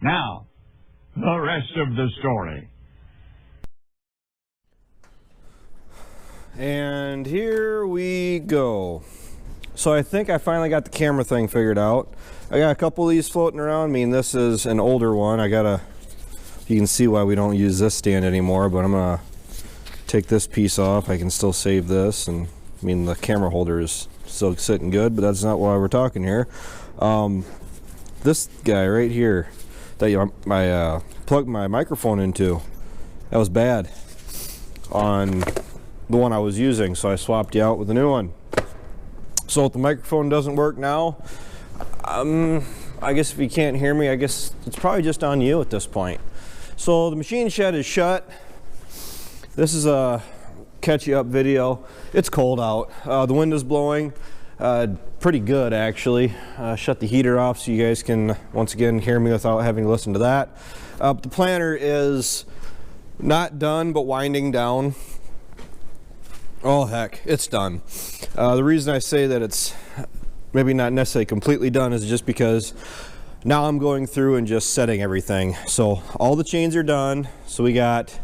Now, the rest of the story. And here we go. So I think I finally got the camera thing figured out. I got a couple of these floating around. I mean, this is an older one. You can see why we don't use this stand anymore, but I'm gonna take this piece off. I can still save this, and I mean, the camera holder is still sitting good, but that's not why we're talking here. This guy right here that I plugged my microphone into, that was bad on the one I was using, so I swapped you out with a new one. So if the microphone doesn't work now, I guess if you can't hear me, I guess it's probably just on you at this point. So the machine shed is shut. This is a catch you up video. It's cold out. The wind is blowing pretty good, actually. Shut the heater off so you guys can once again hear me without having to listen to that. The planter is not done, but winding down. Oh heck, it's done. The reason I say that it's maybe not necessarily completely done is just because now I'm going through and just setting everything. So all the chains are done. So we got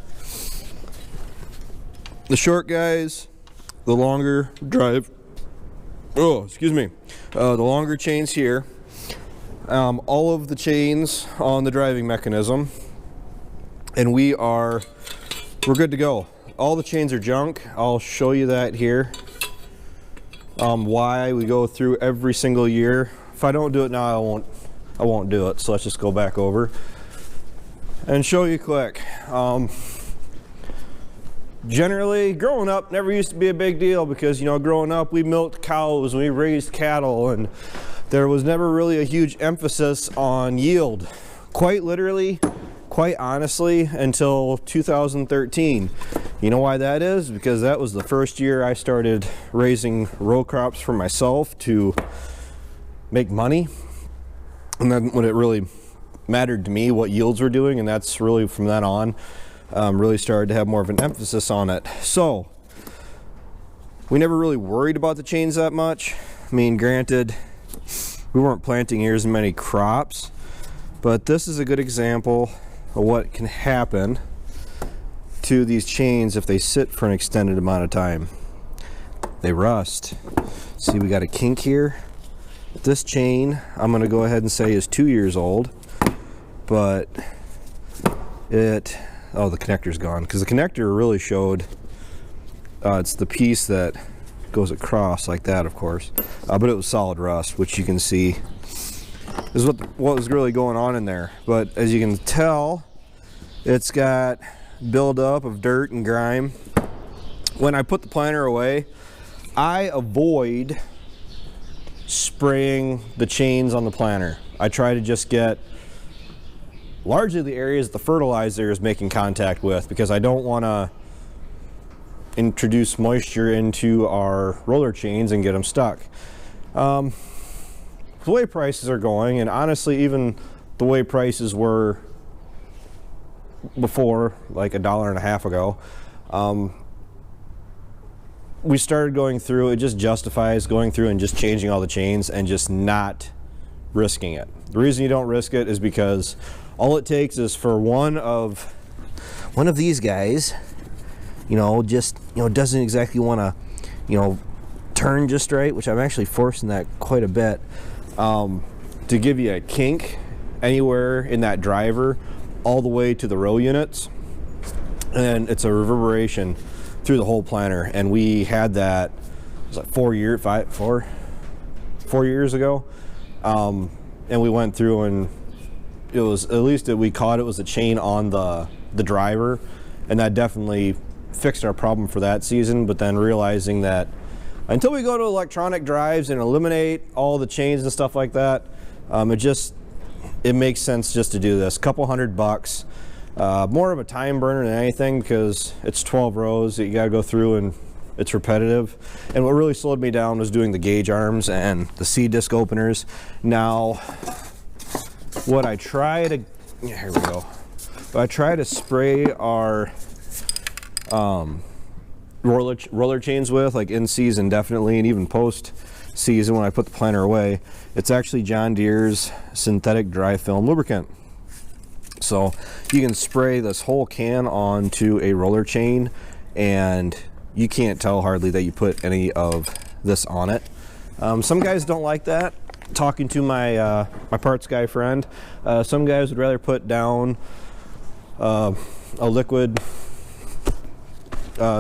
the short guys, the longer drive. Oh, excuse me. The longer chains here. All of the chains on the driving mechanism, and we're good to go. All the chains are junk. I'll show you that here. Why we go through every single year. If I don't do it now, I won't do it. So let's just go back over and show you quick. Generally, growing up never used to be a big deal because, you know, growing up we milked cows and we raised cattle, and there was never really a huge emphasis on yield. Quite literally, quite honestly, until 2013. You know why that is? Because that was the first year I started raising row crops for myself to make money. And then when it really mattered to me what yields were doing, and that's really from then on, really started to have more of an emphasis on it. So we never really worried about the chains that much. I mean, granted, we weren't planting here as many crops, but this is a good example of what can happen to these chains if they sit for an extended amount of time. They rust. See, we got a kink here. This chain, I'm going to go ahead and say is 2 years old, but oh, the connector's gone, because the connector really showed, it's the piece that goes across like that, of course, but it was solid rust, which you can see is what was really going on in there. But as you can tell, it's got buildup of dirt and grime. When I put the planter away, I avoid spraying the chains on the planter. I try to just get largely the areas the fertilizer is making contact with, because I don't want to introduce moisture into our roller chains and get them stuck. The way prices are going, and honestly even the way prices were before, like $1.50 ago, we started going through, it just justifies going through and just changing all the chains and just not risking it. The reason you don't risk it is because all it takes is for one of these guys, you know, just, you know, doesn't exactly want to, you know, turn just right, which I'm actually forcing that quite a bit, to give you a kink anywhere in that driver all the way to the row units, and it's a reverberation through the whole planter. And we had that, it was like 4 years ago, and we went through, and it was, at least we caught it was a chain on the driver, and that definitely fixed our problem for that season. But then realizing that until we go to electronic drives and eliminate all the chains and stuff like that, it makes sense just to do this. Couple $100, more of a time burner than anything, because it's 12 rows that you got to go through and it's repetitive. And what really slowed me down was doing the gauge arms and the C disc openers. Now, what I try to, here we go. I try to spray our roller chains with, like in season definitely, and even post season when I put the planter away, it's actually John Deere's synthetic dry film lubricant. So you can spray this whole can onto a roller chain and you can't tell hardly that you put any of this on it. Some guys don't like that. Talking to my my parts guy friend, some guys would rather put down a liquid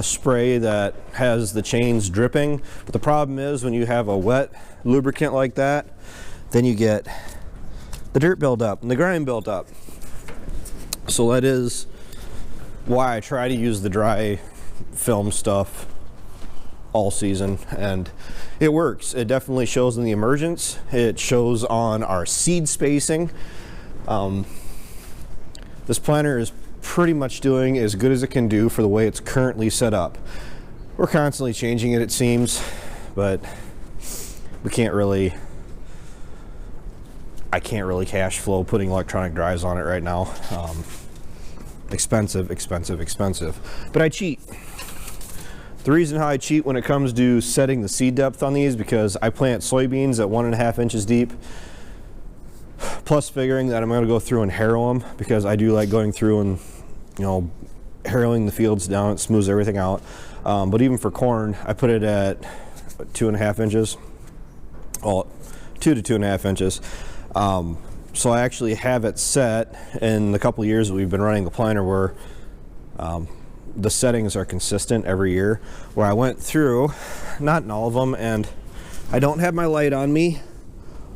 spray that has the chains dripping. But the problem is when you have a wet lubricant like that, then you get the dirt buildup and the grime built up. So that is why I try to use the dry film stuff all season, and it works. It definitely shows in the emergence. It shows on our seed spacing. This planter is pretty much doing as good as it can do for the way it's currently set up. We're constantly changing it, it seems, but we can't really, I can't really cash flow putting electronic drives on it right now. Expensive, expensive, expensive. But I cheat. The reason how I cheat when it comes to setting the seed depth on these, because I plant soybeans at 1.5 inches deep, plus figuring that I'm going to go through and harrow them, because I do like going through and, you know, harrowing the fields down. It smooths everything out. But even for corn, I put it at 2.5 inches. Well, 2 to 2.5 inches. So I actually have it set in the couple of years that we've been running the planter where the settings are consistent every year, where I went through, not in all of them, and I don't have my light on me.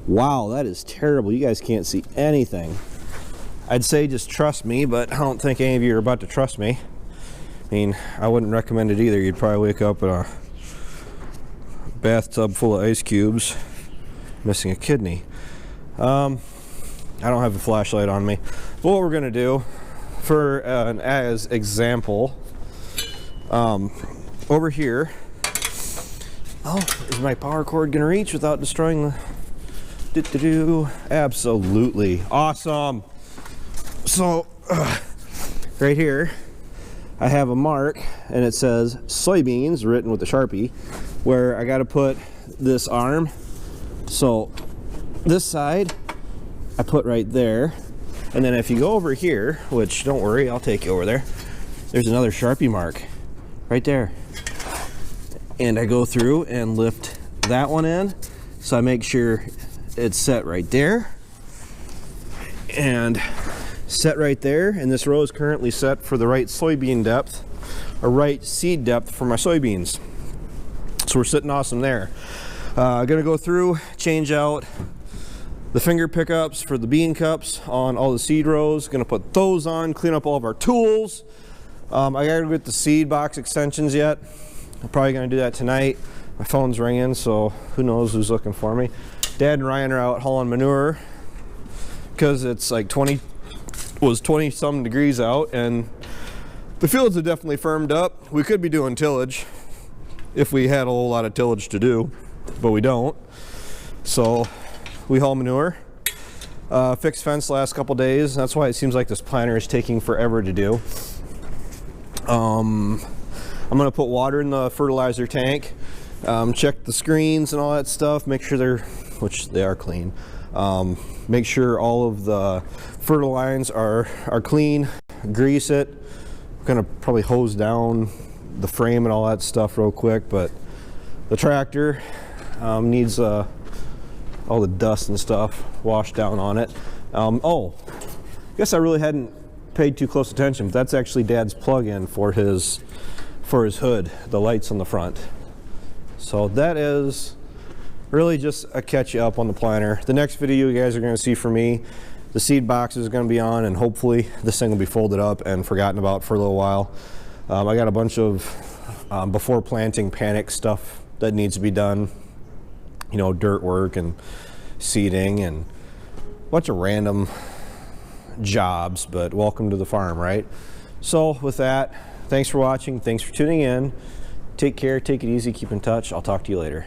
Wow, that is terrible. You guys can't see anything. I'd say just trust me, but I don't think any of you are about to trust me. I mean, I wouldn't recommend it either. You'd probably wake up in a bathtub full of ice cubes, missing a kidney. I don't have a flashlight on me. But what we're gonna do, for an as example, over here, oh, is my power cord gonna reach without destroying the absolutely awesome. So right here I have a mark and it says soybeans written with a Sharpie, where I got to put this arm. So this side I put right there, and then if you go over here, which don't worry, I'll take you over there, there's another Sharpie mark right there, and I go through and lift that one in, so I make sure it's set right there and set right there, and this row is currently set for the right soybean depth, or right seed depth for my soybeans. So we're sitting awesome there. Gonna go through, change out the finger pickups for the bean cups on all the seed rows. Gonna put those on, clean up all of our tools. I gotta get the seed box extensions yet. I'm probably gonna do that tonight. My phone's ringing, so who knows who's looking for me. Dad and Ryan are out hauling manure because it's like 20 some degrees out, and the fields have definitely firmed up. We could be doing tillage if we had a whole lot of tillage to do, but we don't. So we haul manure, fixed fence last couple days. That's why it seems like this planter is taking forever to do. I'm gonna put water in the fertilizer tank, check the screens and all that stuff, make sure they're, which they are clean. Make sure all of the fertile lines are clean, grease it. I'm gonna probably hose down the frame and all that stuff real quick, but the tractor needs all the dust and stuff washed down on it. Oh, I guess I really hadn't paid too close attention, but that's actually Dad's plug-in for his hood, the lights on the front. So that is really just a catch you up on the planter. The next video you guys are going to see from me, the seed box is going to be on, and hopefully this thing will be folded up and forgotten about for a little while. I got a bunch of before planting panic stuff that needs to be done, you know, dirt work and seeding and a bunch of random jobs, but welcome to the farm, right? So with that, thanks for watching, thanks for tuning in. Take care, take it easy, keep in touch. I'll talk to you later.